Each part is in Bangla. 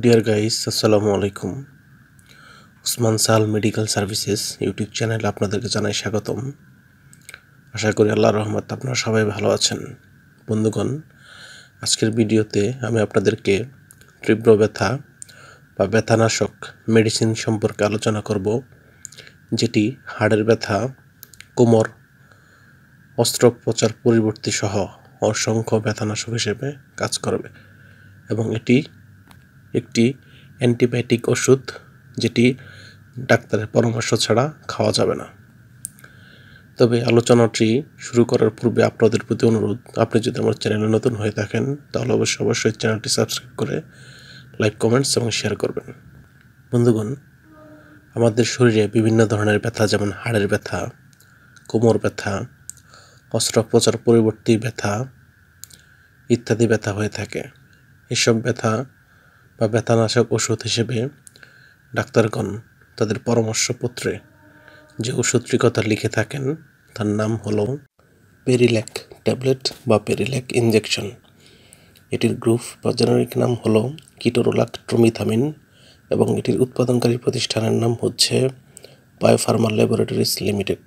ডিয়ার গাইস, আসসালামু আলাইকুম। উসমান সাল মেডিকেল সার্ভিসেস ইউটিউব চ্যানেলে আপনাদেরকে জানাই স্বাগতম। আশা করি আল্লাহর রহমত আপনারা সবাই ভালো আছেন। বন্ধুগণ, আজকের ভিডিওতে আমি আপনাদেরকে তীব্র ব্যথা বা ব্যথানাশক মেডিসিন সম্পর্কে আলোচনা করব, যেটি হাড়ের ব্যথা, কোমর, অস্ত্রোপচার পরিবর্তী সহ অসংখ্য ব্যথানাশক হিসেবে কাজ করবে এবং এটি একটি অ্যান্টিবায়োটিক ওষুধ, যেটি ডাক্তারের পরামর্শ ছাড়া খাওয়া যাবে না। তবে আলোচনাটি শুরু করার পূর্বে আপনাদের প্রতি অনুরোধ, আপনি যদি আমার চ্যানেলে নতুন হয়ে থাকেন তাহলে অবশ্যই চ্যানেলটি সাবস্ক্রাইব করে লাইক, কমেন্টস এবং শেয়ার করবেন। বন্ধুগণ, আমাদের শরীরে বিভিন্ন ধরনের ব্যথা, যেমন হাড়ের ব্যথা, কোমর ব্যথা, অস্ত্রোপচার পরিবর্তী ব্যথা ইত্যাদি ব্যথা হয়ে থাকে। এসব ব্যথা বা ব্যথানাশক ওষুধ হিসেবে ডাক্তারগণ তাদের পরামর্শপত্রে যে ওষুধটির কথা লিখে থাকেন তার নাম হলো পেরিল্যাক ট্যাবলেট বা পেরিল্যাক ইনজেকশন। এটির গ্রুপ বা জেনারিক নাম হলো কিটোরোলাকট্রোমিথামিন এবং এটির উৎপাদনকারী প্রতিষ্ঠানের নাম হচ্ছে বায়োফার্মা ল্যাবরেটরিজ লিমিটেড।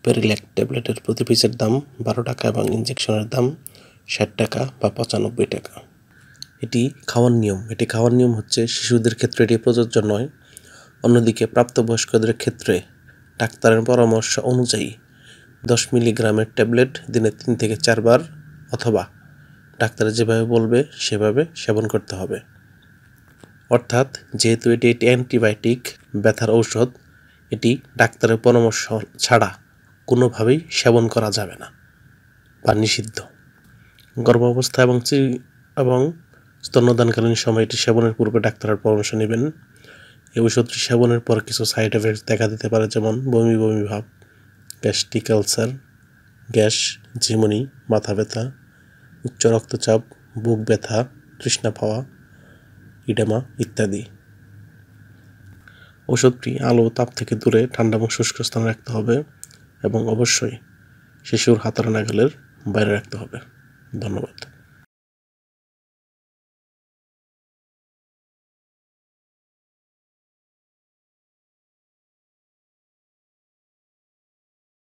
পেরিল্যাক ট্যাবলেটের প্রতি পিসের দাম 12 টাকা এবং ইনজেকশনের দাম 60 টাকা বা 95 টাকা। এটি খাওয়ার নিয়ম হচ্ছে, শিশুদের ক্ষেত্রে এটি প্রযোজ্য নয়। অন্যদিকে প্রাপ্তবয়স্কদের ক্ষেত্রে ডাক্তারের পরামর্শ অনুযায়ী 10 মিলিগ্রামের ট্যাবলেট দিনে 3 থেকে 4 বার অথবা ডাক্তার যেভাবে বলবে সেভাবে সেবন করতে হবে। অর্থাৎ যেহেতু এটি অ্যান্টিবায়োটিক ব্যথার ঔষধ, এটি ডাক্তারের পরামর্শ ছাড়া কোনোভাবেই সেবন করা যাবে না বা নিষিদ্ধ। গর্ভাবস্থা এবং স্তন্যদানকালীন সময় এটি সেবনের পূর্বে ডাক্তারের পরামর্শ নেবেন। এই ওষুধটি সেবনের পর কিছু সাইড এফেক্টস দেখা দিতে পারে, যেমন বমি ভাব, গ্যাস্ট্রিক আলসার, গ্যাস, ঝিমুনি, মাথা ব্যথা, উচ্চ রক্তচাপ, বুক ব্যথা, তৃষ্ণা পাওয়া, ইডেমা ইত্যাদি। ওষুধটি আলো তাপ থেকে দূরে ঠান্ডা এবং শুষ্ক স্থানে রাখতে হবে এবং অবশ্যই শিশুর হাতের নাগালের বাইরে রাখতে হবে। ধন্যবাদ।